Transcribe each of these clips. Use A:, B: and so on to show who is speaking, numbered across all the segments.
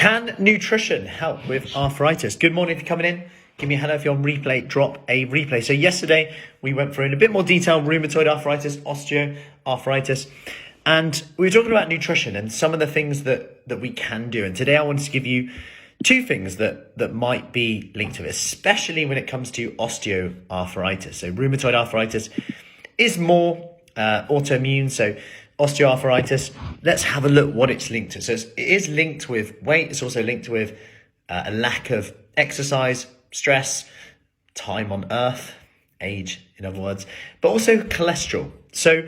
A: Can nutrition help with arthritis? Good morning for coming in. Give me a hello if you're on replay, drop a replay. So yesterday we went through in a bit more detail rheumatoid arthritis, osteoarthritis, and we were talking about nutrition and some of the things that we can do. And today I wanted to give you two things that might be linked to it, especially when it comes to osteoarthritis. So rheumatoid arthritis is more autoimmune. So osteoarthritis, let's have a look what it's linked to. So it is linked with weight. It's also linked with a lack of exercise, stress, time on earth, age, in other words, but also cholesterol. So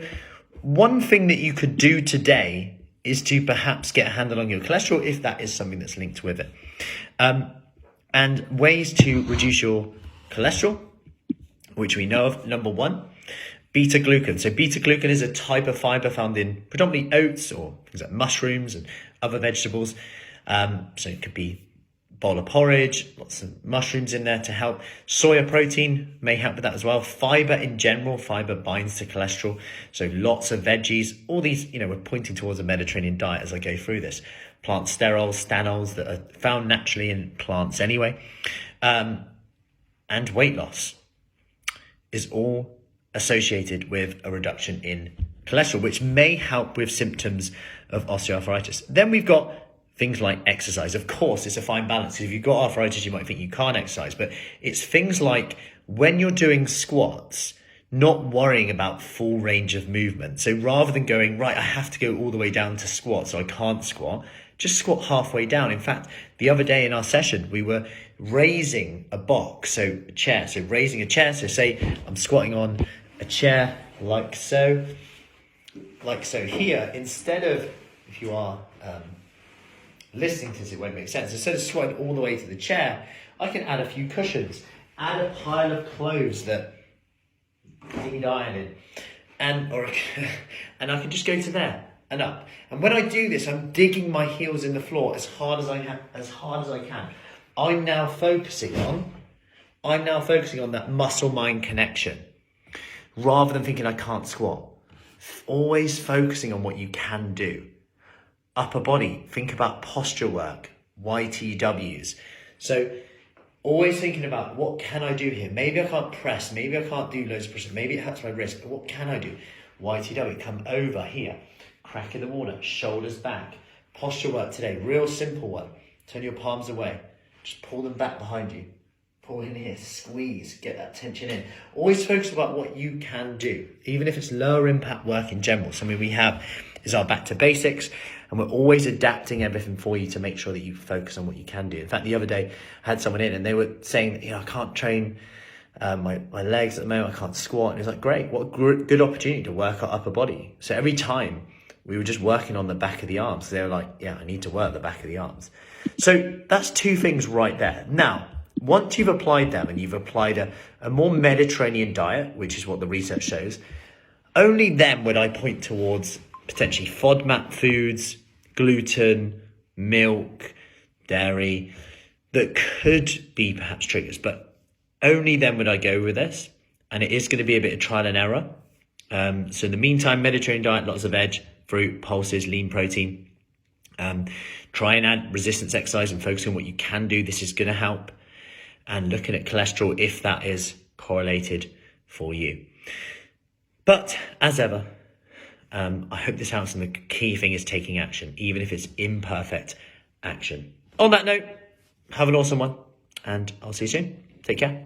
A: one thing that you could do today is to perhaps get a handle on your cholesterol if that is something that's linked with it. And ways to reduce your cholesterol, which we know of, number one, beta-glucan. So beta-glucan is a type of fiber found in predominantly oats or things like mushrooms and other vegetables. So it could be bowl of porridge, lots of mushrooms in there to help. Soya protein may help with that as well. Fiber in general, fiber binds to cholesterol. So lots of veggies, all these, we're pointing towards a Mediterranean diet as I go through this. Plant sterols, stanols that are found naturally in plants anyway. And weight loss is all associated with a reduction in cholesterol, which may help with symptoms of osteoarthritis. Then we've got things like exercise. Of course, it's a fine balance. If you've got arthritis, you might think you can't exercise, but it's things like when you're doing squats, not worrying about full range of movement. So rather than going, right, I have to go all the way down to squat, so I can't squat, just squat halfway down. In fact, the other day in our session, we were raising a box, so a chair. So raising a chair, so say I'm squatting on a chair like so here, instead of, if you are listening to this, it won't make sense. Instead of squatting all the way to the chair, I can add a few cushions, add a pile of clothes that need ironing, and I can just go to there and up. And when I do this, I'm digging my heels in the floor as hard as I can. I'm now focusing on that muscle-mind connection, rather than thinking I can't squat. Always focusing on what you can do. Upper body, think about posture work, YTWs. So always thinking about what can I do here? Maybe I can't press, maybe I can't do loads of pressure, maybe it hurts my wrist, but what can I do? YTW, come over here, crack in the water, shoulders back. Posture work today, real simple one. Turn your palms away, just pull them back behind you. Pull in here, squeeze, get that tension in. Always focus about what you can do, even if it's lower impact work in general. Something we have is our back to basics, and we're always adapting everything for you to make sure that you focus on what you can do. In fact, the other day I had someone in and they were saying, I can't train my legs at the moment, I can't squat. And it's like, great, what a good opportunity to work our upper body. So every time we were just working on the back of the arms. They were like, I need to work the back of the arms. So that's two things right there. Now, once you've applied them and you've applied a more Mediterranean diet, which is what the research shows, only then would I point towards potentially FODMAP foods, gluten, milk, dairy, that could be perhaps triggers, but only then would I go with this. And it is going to be a bit of trial and error. So in the meantime, Mediterranean diet, lots of veg, fruit, pulses, lean protein. Try and add resistance exercise and focus on what you can do. This is going to help. And looking at cholesterol if that is correlated for you. But as ever, I hope this helps, and the key thing is taking action, even if it's imperfect action. On that note, have an awesome one, and I'll see you soon. Take care.